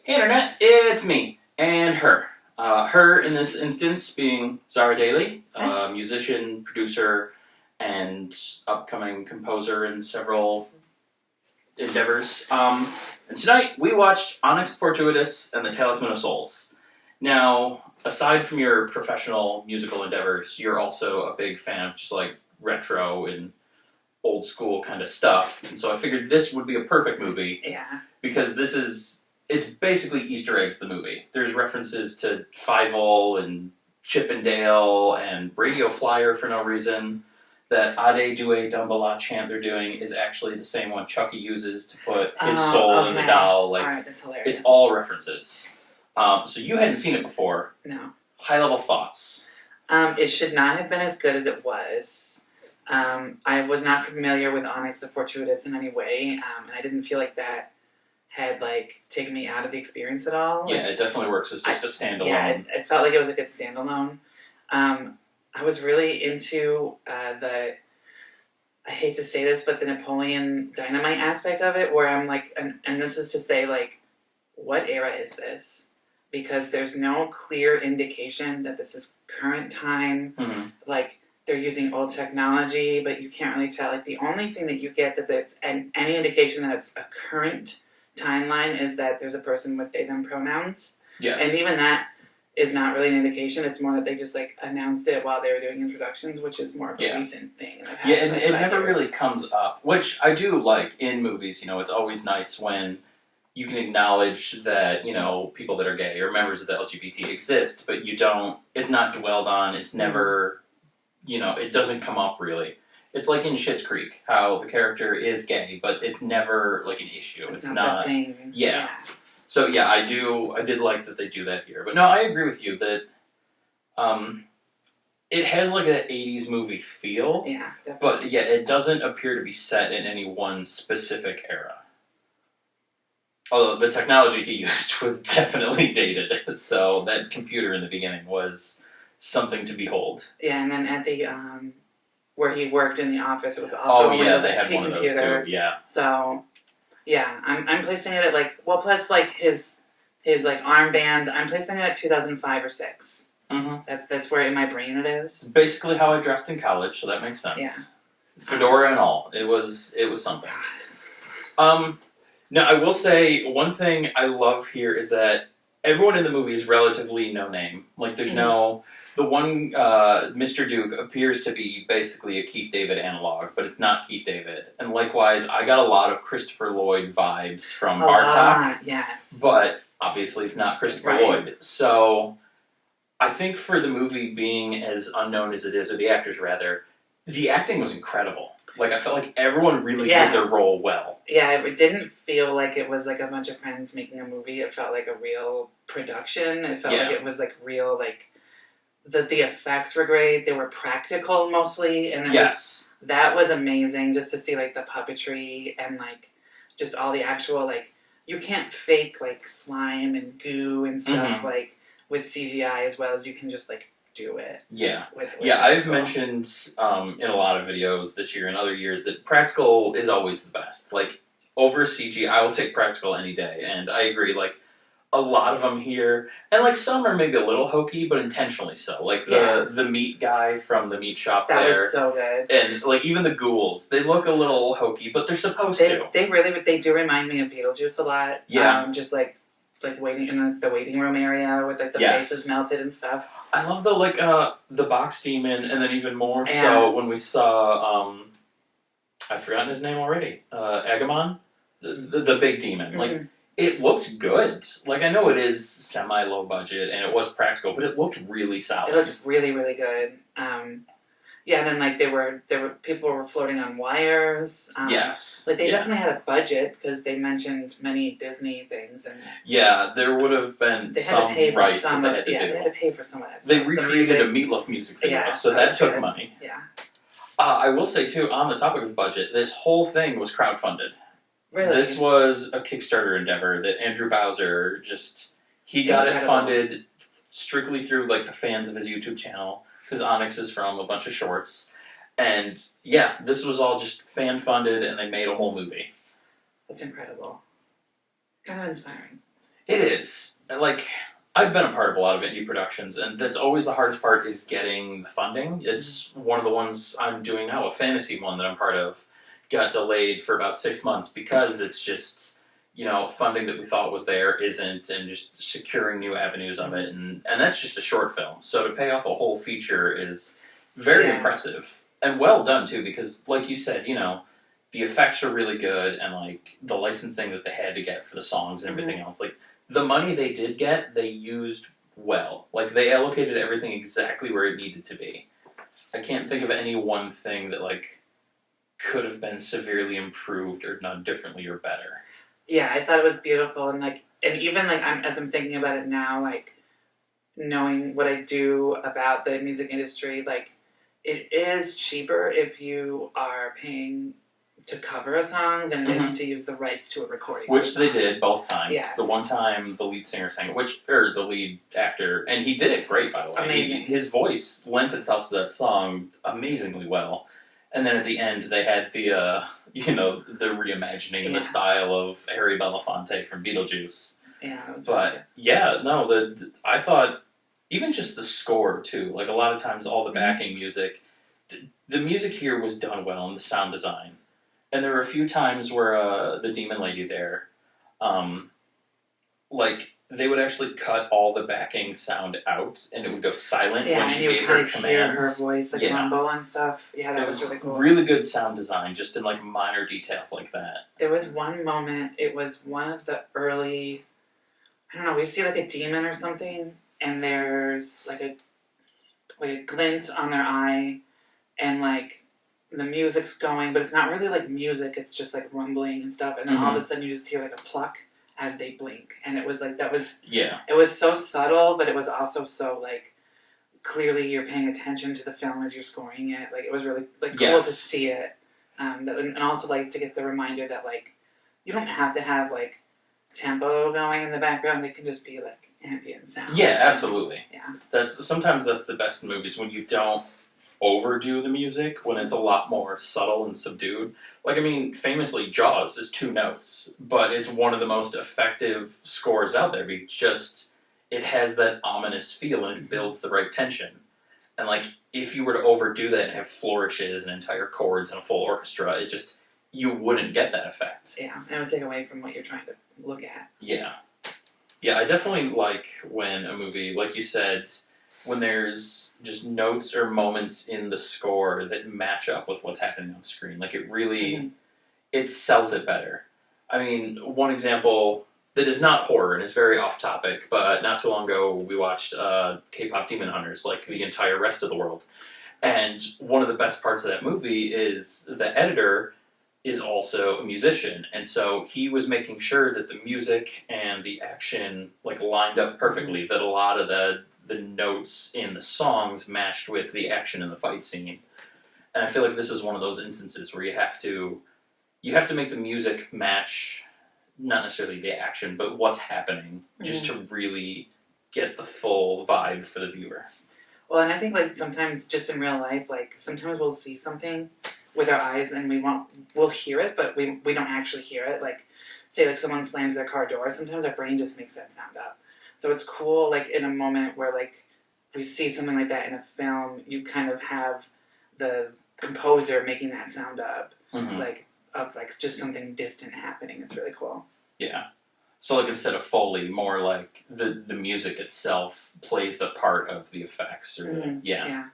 Hey Internet, it's me and her. Her in this instance being Zara Daly, musician, producer, and upcoming composer in several endeavors. And tonight we watched Onyx, Fortuitous, and the Talisman of Souls. Now, aside from your professional musical endeavors, you're also a big fan of just like retro and old school kind of stuff. And so I figured this would be a perfect movie. Yeah. Because it's basically Easter eggs, the movie. There's references to Fievel and Chippendale and Radio Flyer for no reason. That Ade Due Dumbala chant they're doing is actually the same one Chucky uses to put his soul in the doll. Like, alright, that's hilarious. it's all references. So you hadn't seen it before. No. High level thoughts. It should not have been as good as it was. I was not familiar with Onyx the Fortuitous in any way, and I didn't feel like that had taken me out of the experience at all. Yeah, it definitely works as just a standalone. Yeah, it felt like it was a good standalone. I was really into I hate to say this, but the Napoleon Dynamite aspect of it, where I'm like, and this is to say, what era is this? Because there's no clear indication that this is current time. Mm-hmm. They're using old technology, but you can't really tell. The only thing that you get that's any indication that it's a current timeline is that there's a person with they them pronouns. Yes. And even that is not really an indication. It's more that they just announced it while they were doing introductions, which is more of a recent thing. Yeah, and it never really comes up, which I do like in movies. It's always nice when you can acknowledge that people that are gay or members of the LGBT exist, but it's not dwelled on. It's never it doesn't come up really. It's like in Schitt's Creek, how the character is gay, but it's never an issue. It's not the thing. Yeah. So yeah, I did like that they do that here. But no, I agree with you that it has an 80s movie feel. Yeah, definitely. But yeah, it doesn't appear to be set in any one specific era. Although the technology he used was definitely dated. So that computer in the beginning was something to behold. Yeah, and then at the where he worked in the office, it was also a Windows XP one computer. Of those too. Yeah. So, yeah, I'm placing it at plus his armband. I'm placing it at 2005 or 6. Mm-hmm. That's where in my brain it is. Basically how I dressed in college, so that makes sense. Yeah. Fedora and all, it was something. Now I will say one thing I love here is that everyone in the movie is relatively no name. There's the one, Mr. Duke appears to be basically a Keith David analog, but it's not Keith David. And likewise, I got a lot of Christopher Lloyd vibes from Bartok. Yes. But obviously it's not Christopher Lloyd. So I think for the movie being as unknown as it is, or the actors rather, the acting was incredible. I felt like everyone really did their role well. Yeah, it didn't feel like it was a bunch of friends making a movie. It felt like a real production. It felt like it was real, the effects were great. They were practical mostly, and that was amazing just to see the puppetry and just all the actual you can't fake slime and goo and stuff with CGI as well as you can just do it. Yeah. I've mentioned in a lot of videos this year and other years that practical is always the best. Over CG, I will take practical any day, and I agree. A lot of them here, and some are maybe a little hokey, but intentionally so. The meat guy from the meat shop that was so good, and even the ghouls, they look a little hokey, but they're supposed to. They do remind me of Beetlejuice a lot. Yeah, just waiting in the waiting room area with the faces melted and stuff. I love the box demon, and then even more so when we saw I've forgotten his name already. Agamon, the big demon. Mm-hmm. It looked good. I know it is semi-low budget, and it was practical, but it looked really solid. It looked really, really good. And then there were people were floating on wires. Yes. They definitely had a budget because they mentioned many Disney things, and there would have been some rights that they had to do. They had to pay for some of that stuff. They recreated a Meatloaf music video, so that took money. Yeah. I will say too, on the topic of budget, this whole thing was crowdfunded. Really? This was a Kickstarter endeavor that Andrew Bowser he got it funded strictly through the fans of his YouTube channel, because Onyx is from a bunch of shorts. And this was all just fan funded, and they made a whole movie. That's incredible. Kind of inspiring. It is. Like, I've been a part of a lot of indie productions, and that's always the hardest part is getting the funding. It's one of the ones I'm doing now, a fantasy one that I'm part of, got delayed for about 6 months because it's just, funding that we thought was there isn't, and just securing new avenues of it, and that's just a short film. So to pay off a whole feature is very impressive. And well done, too, because, like you said, the effects are really good, and, like, the licensing that they had to get for the songs and everything else, like, the money they did get, they used well. Like, they allocated everything exactly where it needed to be. I can't think of any one thing that, like, could have been severely improved or done differently or better. Yeah, I thought it was beautiful, and even as I'm thinking about it now, like, knowing what I do about the music industry, like, it is cheaper if you are paying to cover a song than it is to use the rights to a recording. Which they did both times. Yeah. The one time the lead singer sang it, or the lead actor, and he did it great, by the way. Amazing. His voice lent itself to that song amazingly well. And then at the end, they had the reimagining in the style of Harry Belafonte from Beetlejuice. Yeah, that was I thought even just the score too. Like, a lot of times, all the backing music, the music here was done well, and the sound design. And there were a few times where the demon lady there, they would actually cut all the backing sound out, and it would go silent when she gave her commands. Hear her voice rumble and stuff. Yeah, that was really cool. Really good sound design, just in like minor details like that. There was one moment. It was one of the early. I don't know. We see like a demon or something, and there's like a glint on their eye, and like the music's going, but it's not really like music. It's just like rumbling and stuff, and then all of a sudden you just hear like a pluck as they blink, and it was like it was so subtle, but it was also so like clearly you're paying attention to the film as you're scoring it. Like, it was really like cool to see it, and also like to get the reminder that like you don't have to have like tempo going in the background. It can just be like ambient sound. Yeah, absolutely. Yeah, sometimes that's the best in movies, when you don't overdo the music, when it's a lot more subtle and subdued. Like, I mean, famously, Jaws is 2 notes, but it's one of the most effective scores out there because it has that ominous feel and it builds the right tension. And, like, if you were to overdo that and have flourishes and entire chords and a full orchestra, you wouldn't get that effect. Yeah, and it would take away from what you're trying to look at. Yeah. Yeah, I definitely like when a movie, like you said, when there's just notes or moments in the score that match up with what's happening on screen. Like, it really, it sells it better. I mean, one example that is not horror and is very off topic, but not too long ago we watched K-pop Demon Hunters, like the entire rest of the world. And one of the best parts of that movie is the editor is also a musician, and so he was making sure that the music and the action like lined up perfectly, that a lot of the notes in the songs matched with the action in the fight scene. And I feel like this is one of those instances where you have to make the music match, not necessarily the action, but what's happening, just to really get the full vibe for the viewer. Well, and I think like sometimes just in real life, like sometimes we'll see something with our eyes and we'll hear it, but we don't actually hear it. Like, say like someone slams their car door, sometimes our brain just makes that sound up. So it's cool, like, in a moment where, like, we see something like that in a film, you kind of have the composer making that sound up, like, of, like, just something distant happening. It's really cool. Yeah. So, like, instead of Foley, more like the music itself plays the part of the effects. Or Yeah,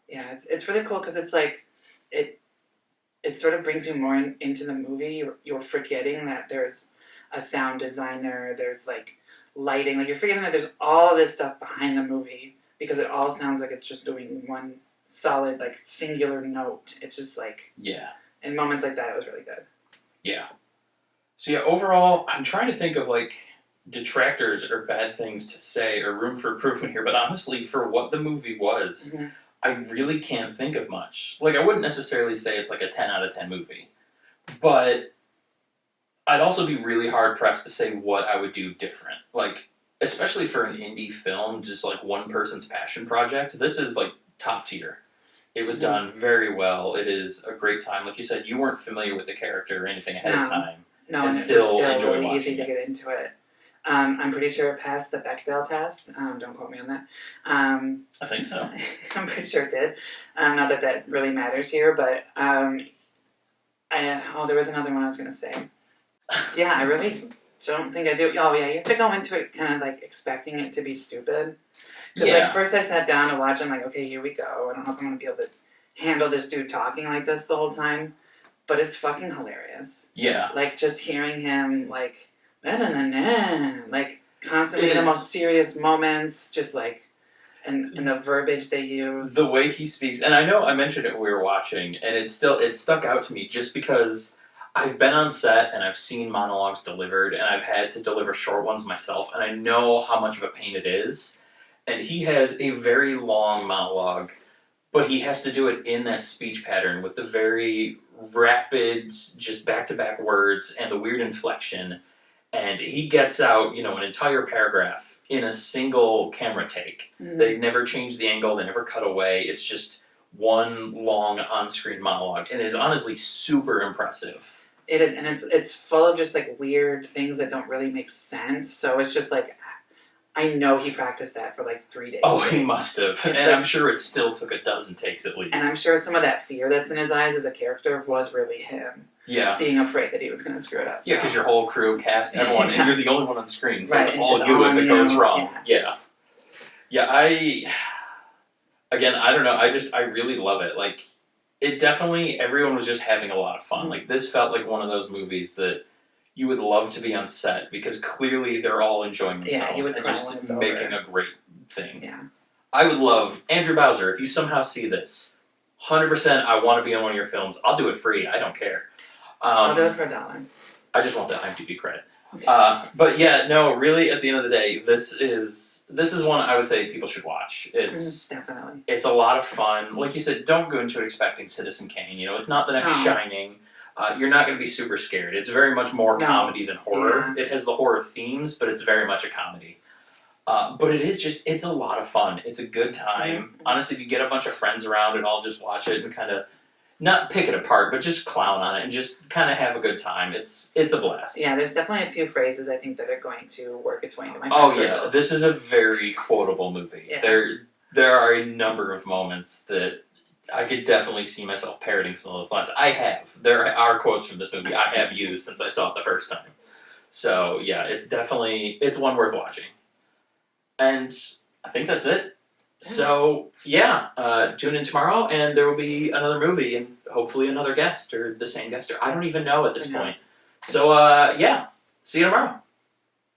it's really cool because it's, like, it sort of brings you more into the movie. You're forgetting that there's a sound designer, there's, like, lighting, like you're forgetting that there's all this stuff behind the movie because it all sounds like it's just doing one solid like singular note. It's just like in moments like that it was really good. So overall I'm trying to think of like detractors or bad things to say or room for improvement here, but honestly for what the movie was, I really can't think of much. Like, I wouldn't necessarily say it's like a 10 out of 10 movie, but I'd also be really hard-pressed to say what I would do different. Like, especially for an indie film, just like one person's passion project, this is like top tier. It was done very well. It is a great time. Like you said, you weren't familiar with the character or anything ahead of time. No, and still it was enjoy really watching easy to get into it. I'm pretty sure it passed the Bechdel test. Don't quote me on that. I think so. I'm pretty sure it did. Not that that really matters here, but there was another one I was going to say. Yeah, I really don't think I do. Oh, yeah, you have to go into it kind of like expecting it to be stupid. Because like first I sat down to watch, I'm like, okay, here we go. I don't know if I'm going to be able to handle this dude talking like this the whole time. But it's fucking hilarious. Yeah. Like, just hearing him, like, like, constantly in the most serious moments, just, like, and the verbiage they use. The way he speaks, and I know I mentioned it when we were watching, and it stuck out to me just because I've been on set and I've seen monologues delivered, and I've had to deliver short ones myself, and I know how much of a pain it is. And he has a very long monologue, but he has to do it in that speech pattern with the very rapid, just back-to-back words and the weird inflection. And he gets out, an entire paragraph in a single camera take. Mm-hmm. They never change the angle, they never cut away. It's just one long on-screen monologue, and it is honestly super impressive. It is, and it's full of just like weird things that don't really make sense. So it's just like, I know he practiced that for like 3 days. Oh, he must have. And I'm sure it still took a dozen takes at least. And I'm sure some of that fear that's in his eyes as a character was really him. Yeah. Being afraid that he was going to screw it up. Yeah, because your whole crew, cast, everyone, and you're the only one on screen. So it's all it's you if it goes you. wrong. Yeah. Again, I don't know. I really love it. Like, it definitely, everyone was just having a lot of fun. Mm-hmm. Like, this felt like one of those movies that you would love to be on set because clearly they're all enjoying themselves and just making a great thing. Yeah. I would love, Andrew Bowser, if you somehow see this, 100% I want to be on one of your films. I'll do it free. I don't care. I'll do it for $1. I just want the IMDb credit. But yeah, no, really, at the end of the day, this is one I would say people should watch. It's definitely. It's a lot of fun. Like you said, don't go into it expecting Citizen Kane. It's not the next Shining. You're not going to be super scared. It's very much more comedy than horror. Yeah. It has the horror themes, but it's very much a comedy. But it's a lot of fun. It's a good time. Mm-hmm. Honestly, if you get a bunch of friends around and all just watch it and kind of, not pick it apart, but just clown on it and just kind of have a good time. It's a blast. Yeah, there's definitely a few phrases I think that are going to work its way into my friends' circles. This is a very quotable movie. Yeah. There are a number of moments that I could definitely see myself parroting some of those lines. I have. There are quotes from this movie I have used since I saw it the first time. So, yeah, it's one worth watching. And I think that's it. So, yeah, tune in tomorrow, and there will be another movie, and hopefully another guest, or the same guest, or I don't even know at this point. So, yeah, see you tomorrow.